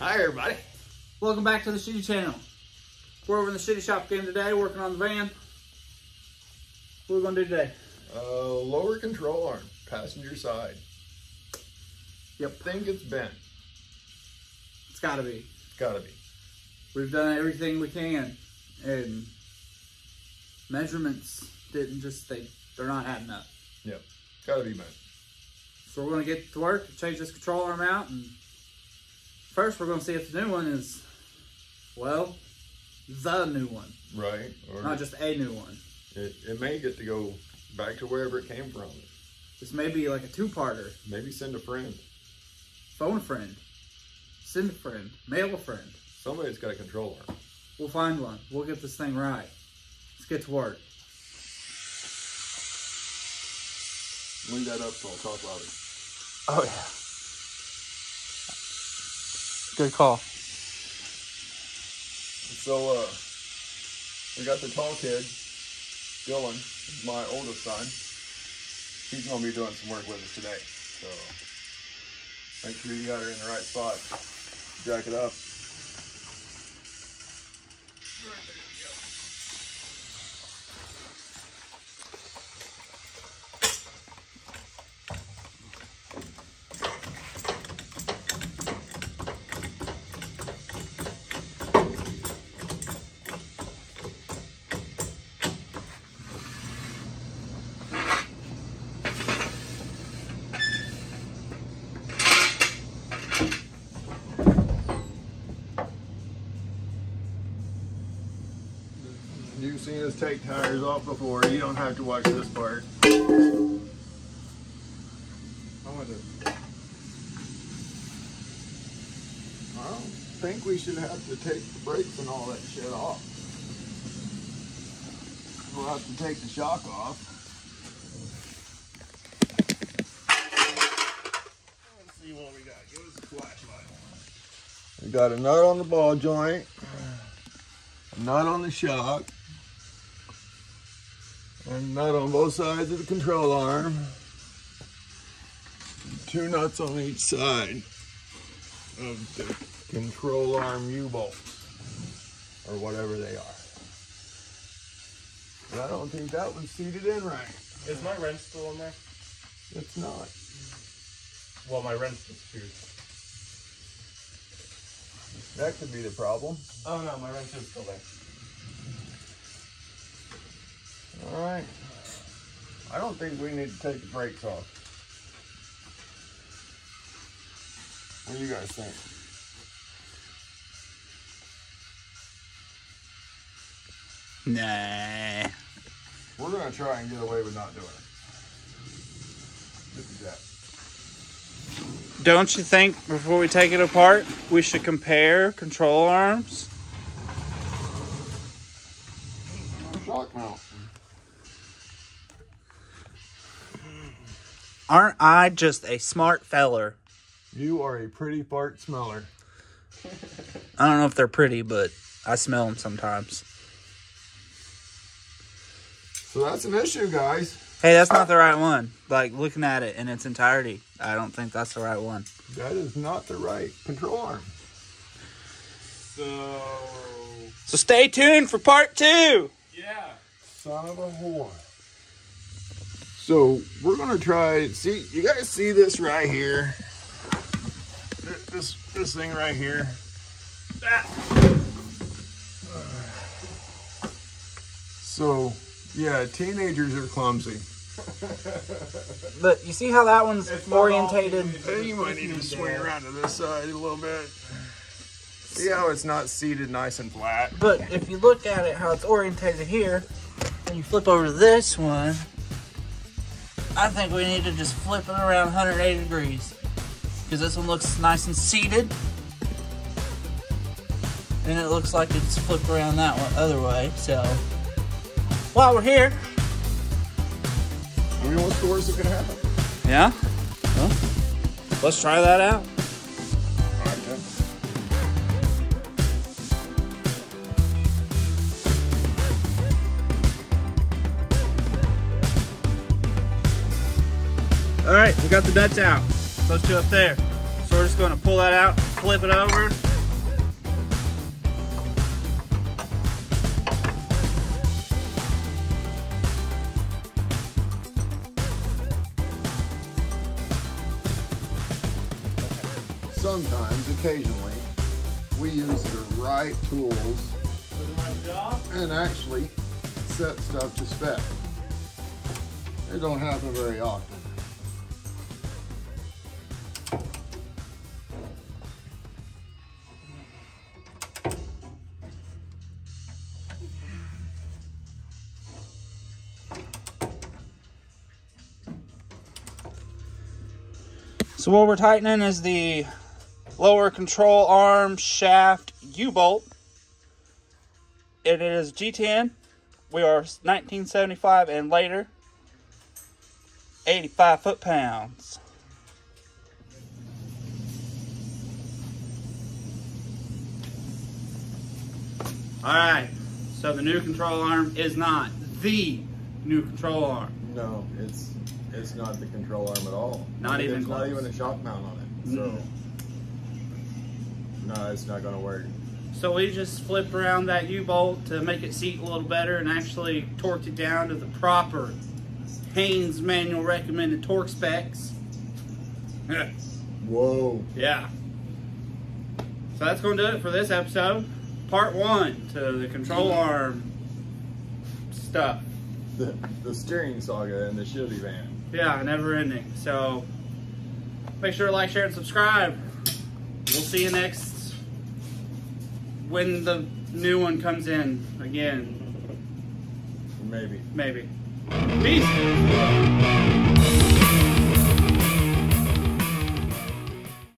Hi everybody. Welcome back to the Shiddy channel. We're over in the Shiddy shop again today, working on the van. What are we going to do today? Lower control arm, passenger side. Yep. Think it's bent. It's got to be. It's gotta be. We've done everything we can, and measurements didn't just, they're not adding up. Yep, gotta be bent. So we're going to get to work and change this control arm out, and first we're going to see if the new one is, well, the new one. Right. Or not just a new one. It may get to go back to wherever it came from. This may be like a two-parter. Maybe send a friend. Phone a friend. Send a friend. Mail a friend. Somebody's got a control arm. We'll find one. We'll get this thing right. Let's get to work. Leave that up so I'll talk louder. Oh, yeah. Good call. So, we got the tall kid, Dylan, my oldest son. He's going to be doing some work with us today. So, make sure you got her in the right spot. Jack it up. You've seen us take tires off before. You don't have to watch this part. I don't think we should have to take the brakes and all that shit off. We'll have to take the shock off. Let's see what we got. Give us a flashlight. We got a nut on the ball joint, a nut on the shock, and nut on both sides of the control arm. Two nuts on each side of the control arm U-bolts, or whatever they are. But I don't think that one's seated in right. Is my wrench still in there? It's not. Well, my wrench was screwed. That could be the problem. Oh no, my wrench is still there. All right. I don't think we need to take the brakes off. What do you guys think? Nah. We're gonna try and get away with not doing it. Look at that. Don't you think before we take it apart, we should compare control arms? Shock mount. Aren't I just a smart feller? You are a pretty fart smeller. I don't know if they're pretty, but I smell them sometimes. So that's an issue, guys. Hey, that's not the right one. Like, looking at it in its entirety, I don't think that's the right one. That is not the right control arm. So stay tuned for part 2. Yeah. Son of a whore. So we're gonna try. See, you guys see this right here? This thing right here. So yeah, teenagers are clumsy. But you see how that one's orientated? Hey, you might need to swing around to this side a little bit. See how it's not seated nice and flat? But if you look at it, how it's orientated here, and you flip over to this one, I think we need to just flip it around 180 degrees. Because this one looks nice and seated. And it looks like it's flipped around that one other way. So, while we're here. You know what's the worst that could happen? Yeah? Well, let's try that out. All right, then. All right, we got the nuts out. Those two up there. So we're just going to pull that out, flip it over, sometimes, occasionally, we use the right tools and actually set stuff to spec. It don't happen very often. So what we're tightening is the lower control arm shaft U-bolt. It is G10. We are 1975 and later. 85 foot-pounds. Alright, so the new control arm is not the new control arm. No, it's not the control arm at all. Not even close. Not even a shock mount on it. So no, it's not gonna work. So we just flip around that U-bolt to make it seat a little better and actually torqued it down to the proper Haynes manual recommended torque specs. Whoa. Yeah. So that's going to do it for this episode. Part 1 to the control arm stuff. The steering saga and the Shiddy van. Yeah, never ending. So make sure to like, share, and subscribe. We'll see you next when the new one comes in again. Maybe. Maybe. Peace.